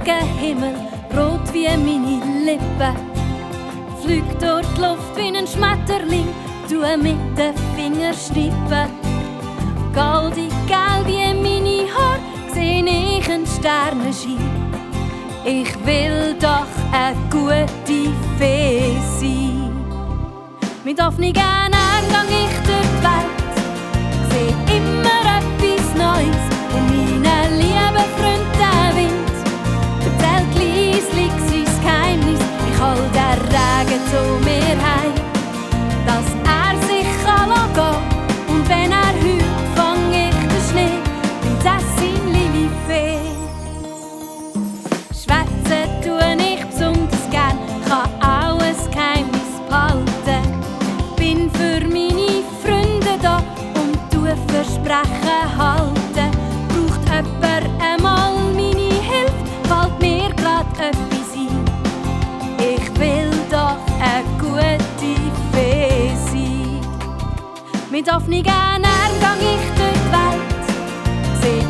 Regenhimmel, rot wie meine Lippen. Flüg durch die Luft wie ein Schmetterling, tue mit den Fingern schnippen. Goldig gelb wie meine Haare, seh ich einen Sternenschein. Ich will doch eine gute Fee sein. Mit offenen Augen gang ich durch die Welt, seh immer etwas Neues. Und meinen lieben Freund, der Wind, erzählt leislich sein Geheimnis. Ich hol den Regen zu mir heim, dass er sich gehen kann. Und wenn er heult, fang ich den Schnee, Prinzessin Lilifee. Schwätzen tue ich besonders gern, kann auch ein Geheimnis behalten. Bin für meine Freunde da und tue Versprechen halten. Braucht jemand einmal meine Hilfe, fällt mir grad etwas ein. Ich will doch eine gute Fee sein. Mit offenen Augen gang ich durch die Welt, seh